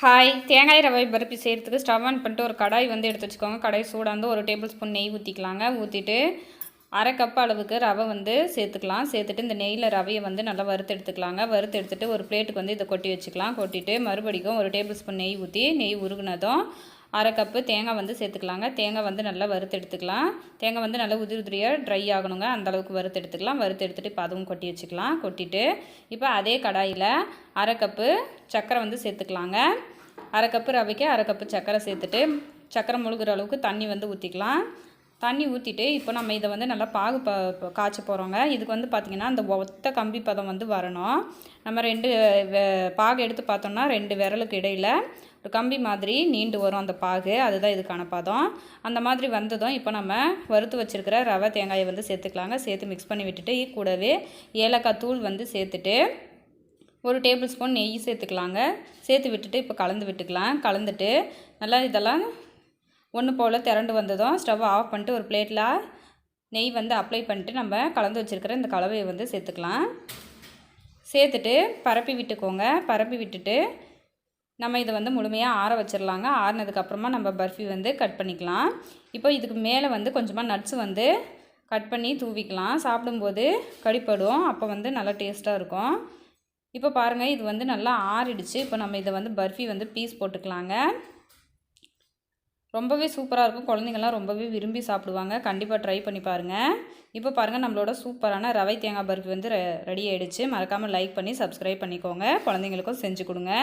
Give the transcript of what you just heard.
Hi, தேங்காய் ரவை பருப்பி செய்கிறதுக்கு ஸ்டவ் ஆன் பண்ணிட்டு ஒரு கடாய் வந்து எடுத்து வச்சுக்கோங்க. கடாய் சூடாந்து ஒரு டேபிள் ஸ்பூன் நெய் ஊற்றிக்கலாங்க. ஊற்றிட்டு அரை கப் அளவுக்கு ரவை வந்து சேர்த்துக்கலாம். சேர்த்துட்டு இந்த நெய்யில் ரவையை வந்து நல்லா வறுத்து எடுத்துக்கலாங்க. வறுத்து எடுத்துகிட்டு ஒரு பிளேட்டுக்கு வந்து இதை கொட்டி வச்சுக்கலாம். கொட்டிட்டு மறுபடியும் ஒரு டேபிள் ஸ்பூன் நெய் ஊற்றி நெய் உருகுனதும் அரை கப்பு தேங்காய் வந்து சேர்த்துக்கலாங்க. தேங்காய் வந்து நல்லா வறுத்து எடுத்துக்கலாம். தேங்காய் வந்து நல்லா உதிரி உதிரியாக ட்ரை ஆகணுங்க. அந்தளவுக்கு வறுத்து எடுத்துக்கலாம். வறுத்து எடுத்துகிட்டு இப்போ அதுவும் கொட்டி வச்சுக்கலாம். கொட்டிட்டு இப்போ அதே கடாயில் அரை கப்பு சர்க்கரை வந்து சேர்த்துக்கலாங்க. அரை கப்பு ரவைக்கு அரை கப்பு சர்க்கரை சேர்த்துட்டு சர்க்கரை முழுகிற அளவுக்கு தண்ணி வந்து ஊற்றிக்கலாம். தண்ணி ஊற்றிட்டு இப்போ நம்ம இதை வந்து நல்லா பாகு காய்ச்ச போகிறோங்க. இதுக்கு வந்து பார்த்திங்கன்னா அந்த ஒத்த கம்பி பதம் வந்து வரணும். நம்ம பாகு எடுத்து பார்த்தோம்னா 2 விரலுக்கு இடையில் ஒரு கம்பி மாதிரி நீண்டு வரும் அந்த பாகு. அதுதான் இதுக்கான பதம். அந்த மாதிரி வந்ததும் இப்போ நம்ம வறுத்து வச்சுருக்கிற ரவை தேங்காயை வந்து சேர்த்துக்கலாங்க. சேர்த்து மிக்ஸ் பண்ணி விட்டுட்டு கூடவே ஏலக்காய் தூள் வந்து சேர்த்துட்டு ஒரு டேபிள் ஸ்பூன் நெய் சேர்த்துக்கலாங்க. சேர்த்து விட்டுட்டு இப்போ கலந்து விட்டுக்கலாம். கலந்துட்டு நல்லா இதெல்லாம் ஒன்று போல் திரண்டு வந்ததும் ஸ்டவ் ஆஃப் பண்ணிட்டு ஒரு பிளேட்டில் நெய் வந்து அப்ளை பண்ணிட்டு நம்ம கலந்து வச்சுருக்கிற இந்த கலவையை வந்து சேர்த்துக்கலாம். சேர்த்துட்டு பரப்பி விட்டுக்கோங்க. பரப்பி விட்டுட்டு நம்ம இதை வந்து முழுமையாக ஆற வச்சிடலாங்க. ஆறினதுக்கப்புறமா நம்ம பர்ஃபி வந்து கட் பண்ணிக்கலாம். இப்போ இதுக்கு மேலே வந்து கொஞ்சமாக நட்ஸ் வந்து கட் பண்ணி தூவிக்கலாம். சாப்பிடும்போது கடிப்படும். அப்போ வந்து நல்லா டேஸ்ட்டாக இருக்கும். இப்போ பாருங்கள், இது வந்து நல்லா ஆறிடுச்சு. இப்போ நம்ம இதை வந்து பர்ஃபி வந்து பீஸ் போட்டுக்கலாங்க. ரொம்பவே சூப்பராக இருக்கும். குழந்தைங்கள்லாம் ரொம்பவே விரும்பி சாப்பிடுவாங்க. கண்டிப்பாக ட்ரை பண்ணி பாருங்கள். இப்போ பாருங்கள், நம்மளோட சூப்பரான ரவை தேங்காய் பர்ஃபி வந்து ரெடி ஆகிடுச்சு. மறக்காமல் லைக் பண்ணி சப்ஸ்கிரைப் பண்ணிக்கோங்க. குழந்தைங்களுக்கும் செஞ்சு கொடுங்க.